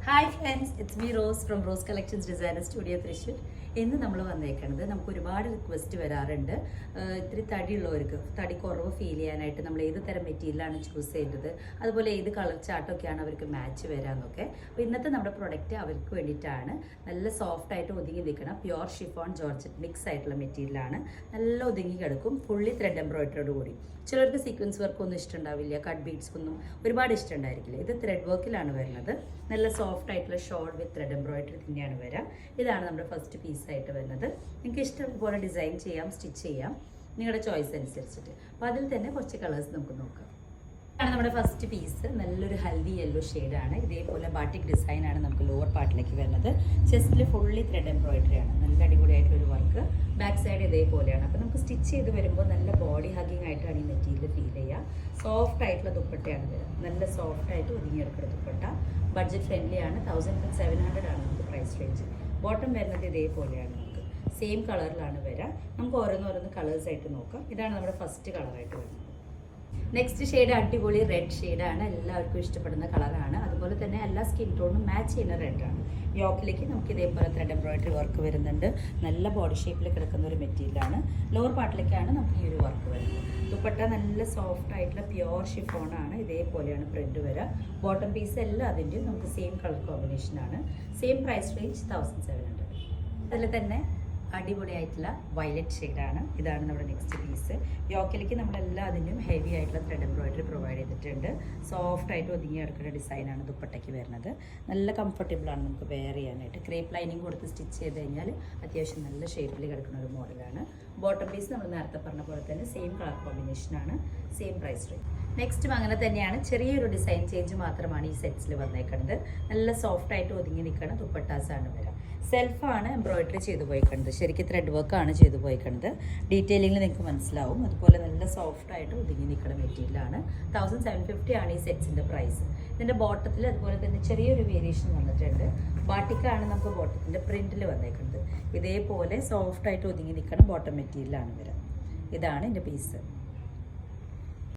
Hi friends, it's me rose from rose collections designer studio Thrissur. ഇന്ന് നമ്മൾ വന്നേക്കുന്നത് നമുക്ക് ഒരുപാട് റിക്വസ്റ്റ് വരാറുണ്ട്. ഇത്തിരി തടിയുള്ളവർക്ക് തടി കുറവ് ഫീൽ ചെയ്യാനായിട്ട് നമ്മൾ ഏത് തരം മെറ്റീരിയലാണ് ചൂസ് ചെയ്യേണ്ടത്, അതുപോലെ ഏത് കളർ ചാർട്ടൊക്കെയാണ് അവർക്ക് മാച്ച് വരാമെന്നൊക്കെ. അപ്പോൾ ഇന്നത്തെ നമ്മുടെ പ്രൊഡക്റ്റ് അവർക്ക് വേണ്ടിയിട്ടാണ്. നല്ല സോഫ്റ്റ് ആയിട്ട് ഒതുങ്ങി നിൽക്കണം പ്യുവർ ഷിഫോൺ ജോർജറ്റ് മിക്സ് ആയിട്ടുള്ള മെറ്റീരിയലാണ്. നല്ല ഒതുങ്ങി കിടക്കും, ഫുള്ളി ത്രെഡ് എംബ്രോയിഡറിയോട് കൂടി. ചിലർക്ക് സീക്വൻസ് വർക്ക് ഒന്നും ഇഷ്ടമുണ്ടാവില്ല, കട്ട് ബീഡ്സ് ഒന്നും ഒരുപാട് ഇഷ്ടമുണ്ടായിരിക്കില്ല. ഇത് ത്രെഡ് വർക്കിലാണ് വരുന്നത്. നല്ല സോഫ്റ്റ് ആയിട്ടുള്ള ഷോൾ വിത്ത് ത്രെഡ് എംബ്രോയിഡറി തന്നെയാണ് വരിക. ഇതാണ് നമ്മുടെ ഫസ്റ്റ് പീസായിട്ട് വരുന്നത്. നിങ്ങൾക്ക് ഇഷ്ടംപോലെ ഡിസൈൻ ചെയ്യാം, സ്റ്റിച്ച് ചെയ്യാം, നിങ്ങളുടെ ചോയ്സ് അനുസരിച്ചിട്ട്. അപ്പോൾ അതിൽ തന്നെ കുറച്ച് കളേഴ്സ് നമുക്ക് നോക്കാം. ഇതാണ് നമ്മുടെ ഫസ്റ്റ് പീസ്. നല്ലൊരു ഹൽദി യെല്ലോ ഷെയ്ഡാണ്. ഇതേപോലെ ബാട്ടിക് ഡിസൈനാണ് നമുക്ക് ലോവർ പാർട്ടിലേക്ക് വരുന്നത്. ചെസ്റ്റിൽ ഫുള്ളി ത്രെഡ് എംബ്രോയിഡറി ആണ്. നല്ല അടിപൊളിയായിട്ടുള്ളൊരു വർക്ക്. ബാക്ക് സൈഡ് ഇതേപോലെയാണ്. അപ്പോൾ നമുക്ക് സ്റ്റിച്ച് ചെയ്ത് വരുമ്പോൾ നല്ല ബോഡി ഹഗ്ഗിങ് ആയിട്ടാണ് ഈ മെറ്റീരിയൽ ഫീൽ ചെയ്യുക. സോഫ്റ്റ് ആയിട്ടുള്ള ദുപ്പട്ടയാണ് വരിക. നല്ല സോഫ്റ്റ് ആയിട്ട് ഒതുങ്ങിയെടുക്കുന്ന ദുപ്പട്ട. ബഡ്ജറ്റ് ഫ്രണ്ട്ലി ആണ്. 1700 ആണ് നമുക്ക് പ്രൈസ് റേഞ്ച്. ബോട്ടം വരുന്നത് ഇതേപോലെയാണ്. നമുക്ക് സെയിം കളറിലാണ് വരിക. നമുക്ക് ഓരോന്നോരോന്ന് കളേഴ്സായിട്ട് നോക്കാം. ഇതാണ് നമ്മുടെ ഫസ്റ്റ് കളറായിട്ട് വരുന്നത്. നെക്സ്റ്റ് ഷെയ്ഡ് അടിപൊളി റെഡ് ഷെയ്ഡാണ്. എല്ലാവർക്കും ഇഷ്ടപ്പെടുന്ന കളറാണ്. അതുപോലെ തന്നെ എല്ലാ സ്കിൻ ടോണും മാച്ച് ചെയ്യുന്ന റെഡാണ്. യോക്കിലേക്ക് നമുക്ക് ഇതേപോലെ ത്രെഡ് എംബ്രോയിഡറി വർക്ക് വരുന്നുണ്ട്. നല്ല ബോഡി ഷേപ്പിൽ കിടക്കുന്ന ഒരു മെറ്റീരിയലാണ്. ലോവർ പാർട്ടിലേക്കാണ് നമുക്ക് ഈ ഒരു വർക്ക് വരുന്നത്. ദുപ്പട്ട നല്ല സോഫ്റ്റ് ആയിട്ടുള്ള പ്യുവർ ഷിഫോണാണ്. ഇതേപോലെയാണ് പ്രിന്റ് വരിക. ബോട്ടം പീസ് എല്ലാം അതിൻ്റെയും നമുക്ക് സെയിം കളർ കോമ്പിനേഷനാണ്. Same price range 1700. അതിൽ തന്നെ അടിപൊളിയായിട്ടുള്ള വയലറ്റ് ഷെയ്ഡാണ്. ഇതാണ് നമ്മുടെ നെക്സ്റ്റ് പീസ്. യോക്കിലേക്ക് നമ്മളെല്ലാം അതിനും ഹെവി ആയിട്ടുള്ള ത്രെഡ് എംബ്രോയിഡറി പ്രൊവൈഡ് ചെയ്തിട്ടുണ്ട്. സോഫ്റ്റ് ആയിട്ട് ഒതുങ്ങി കിടക്കുന്ന ഡിസൈനാണ് ദുപ്പട്ടയ്ക്ക് വരുന്നത്. നല്ല കംഫർട്ടബിളാണ് നമുക്ക് വെയർ ചെയ്യാനായിട്ട്. ക്രേപ്പ് ലൈനിങ് കൊടുത്ത് സ്റ്റിച്ച് ചെയ്ത് കഴിഞ്ഞാൽ അത്യാവശ്യം നല്ല ഷേപ്പിൽ കിടക്കുന്ന ഒരു മോഡലാണ്. ബോട്ടം പീസ് നമ്മൾ നേരത്തെ പറഞ്ഞ പോലെ തന്നെ സെയിം കളർ കോമ്പിനേഷനാണ്, സെയിം പ്രൈസ് റേഞ്ച്. നെക്സ്റ്റും അങ്ങനെ തന്നെയാണ്. ചെറിയൊരു ഡിസൈൻ ചേഞ്ച് മാത്രമാണ് ഈ സെറ്റ്സിൽ വന്നേക്കുന്നത്. നല്ല സോഫ്റ്റ് ആയിട്ട് ഒതുങ്ങി നിൽക്കുന്ന ദുപ്പട്ടാസാണ് വരിക. സെൽഫാണ് എംബ്രോയിഡറി ചെയ്തു പോയിക്കുന്നത്. ശരിക്കും ത്രെഡ് വർക്കാണ് ചെയ്തു പോയിക്കുന്നത്. ഡീറ്റെയിലിംഗിൽ നിങ്ങൾക്ക് മനസ്സിലാവും. അതുപോലെ നല്ല സോഫ്റ്റ് ആയിട്ട് ഒതുങ്ങി നിൽക്കുന്ന മെറ്റീരിയലാണ്. 1750 ആണ് ഈ സെറ്റ്സിൻ്റെ പ്രൈസ്. ഇതിൻ്റെ ബോട്ടത്തിൽ അതുപോലെ തന്നെ ചെറിയൊരു വേരിയേഷൻ വന്നിട്ടുണ്ട്. ബാട്ടിക്കാണ് നമുക്ക് ബോട്ടത്തിൻ്റെ പ്രിൻറ്റിൽ വന്നേക്കുന്നത്. ഇതേപോലെ സോഫ്റ്റ് ആയിട്ട് ഒതുങ്ങി നിൽക്കുന്ന ബോട്ടം മെറ്റീരിയലാണ് വരിക. ഇതാണ് എൻ്റെ പീസ്.